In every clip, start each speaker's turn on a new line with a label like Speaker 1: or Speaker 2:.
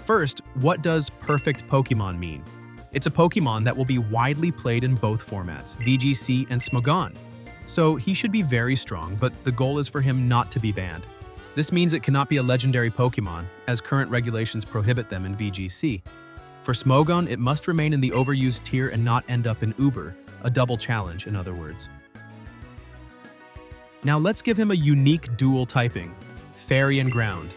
Speaker 1: First, what does Perfect Pokémon mean? It's a Pokémon that will be widely played in both formats, VGC and Smogon. So he should be very strong, but the goal is for him not to be banned. This means it cannot be a legendary Pokémon, as current regulations prohibit them in VGC. For Smogon, it must remain in the overused tier and not end up in Uber, a double challenge in other words. Now let's give him a unique dual typing, Fairy and Ground.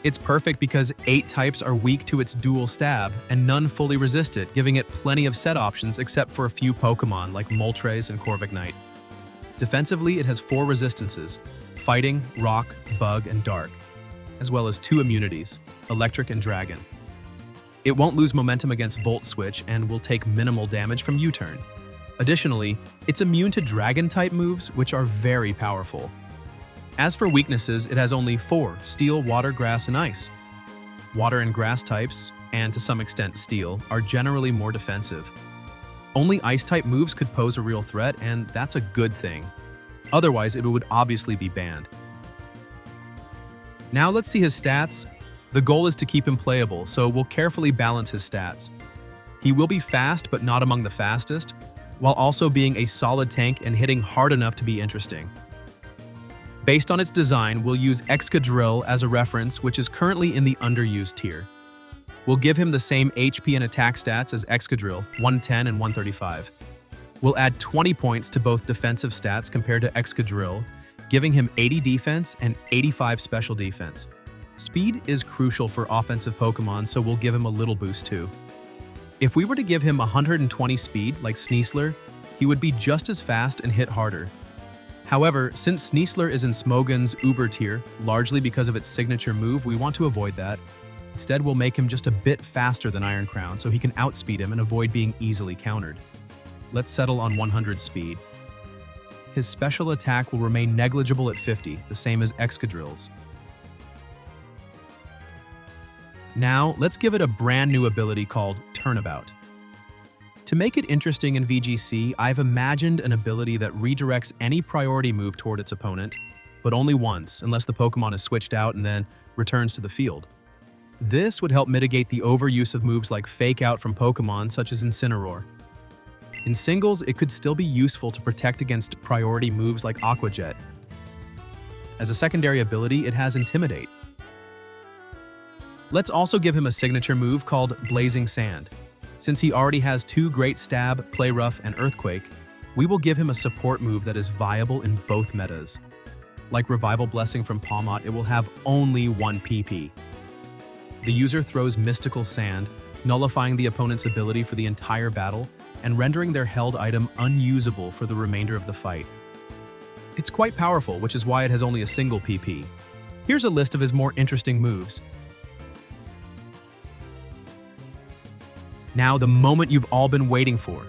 Speaker 1: It's perfect because 8 types are weak to its dual stab, and none fully resist it, giving it plenty of set options except for a few Pokémon like Moltres and Corviknight. Defensively, it has 4 resistances, Fighting, Rock, Bug, and Dark, as well as 2 immunities, Electric and Dragon. It won't lose momentum against Volt Switch and will take minimal damage from U-turn. Additionally, it's immune to Dragon-type moves, which are very powerful. As for weaknesses, it has only 4, Steel, Water, Grass, and Ice. Water and Grass types, and to some extent Steel, are generally more defensive. Only Ice-type moves could pose a real threat, and that's a good thing. Otherwise, it would obviously be banned. Now let's see his stats. The goal is to keep him playable, so we'll carefully balance his stats. He will be fast, but not among the fastest, while also being a solid tank and hitting hard enough to be interesting. Based on its design, we'll use Excadrill as a reference, which is currently in the underused tier. We'll give him the same HP and attack stats as Excadrill, 110 and 135. We'll add 20 points to both defensive stats compared to Excadrill, giving him 80 defense and 85 special defense. Speed is crucial for offensive Pokemon, so we'll give him a little boost too. If we were to give him 120 speed like Sneasler, he would be just as fast and hit harder. However, since Sneasler is in Smogon's Uber tier, largely because of its signature move, we want to avoid that. Instead, we'll make him just a bit faster than Iron Crown so he can outspeed him and avoid being easily countered. Let's settle on 100 speed. His special attack will remain negligible at 50, the same as Excadrill's. Now, let's give it a brand new ability called Turnabout. To make it interesting in VGC, I've imagined an ability that redirects any priority move toward its opponent, but only once, unless the Pokemon is switched out and then returns to the field. This would help mitigate the overuse of moves like Fake Out from Pokemon such as Incineroar. In singles, it could still be useful to protect against priority moves like Aqua Jet. As a secondary ability, it has Intimidate. Let's also give him a signature move called Blazing Sand. Since he already has 2 great Stab, Play Rough, and Earthquake, we will give him a support move that is viable in both metas. Like Revival Blessing from Palmot, it will have only 1 PP. The user throws Mystical Sand, nullifying the opponent's ability for the entire battle and rendering their held item unusable for the remainder of the fight. It's quite powerful, which is why it has only a single PP. Here's a list of his more interesting moves. Now, the moment you've all been waiting for.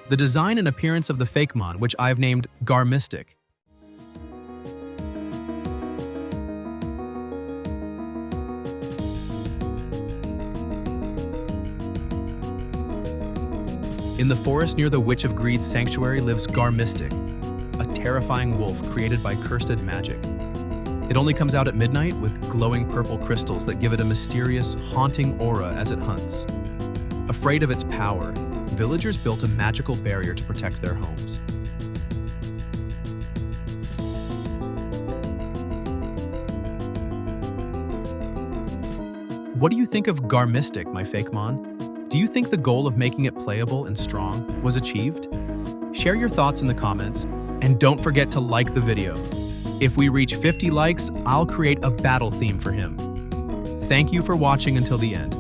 Speaker 1: The design and appearance of the Fakemon, which I've named Garmystic. In the forest near the Witch of Greed's sanctuary lives Garmystic, a terrifying wolf created by cursed magic. It only comes out at midnight with glowing purple crystals that give it a mysterious, haunting aura as it hunts. Afraid of its power, villagers built a magical barrier to protect their homes. What do you think of Garmystic, my Fakemon? Do you think the goal of making it playable and strong was achieved? Share your thoughts in the comments, and don't forget to like the video. If we reach 50 likes, I'll create a battle theme for him. Thank you for watching until the end.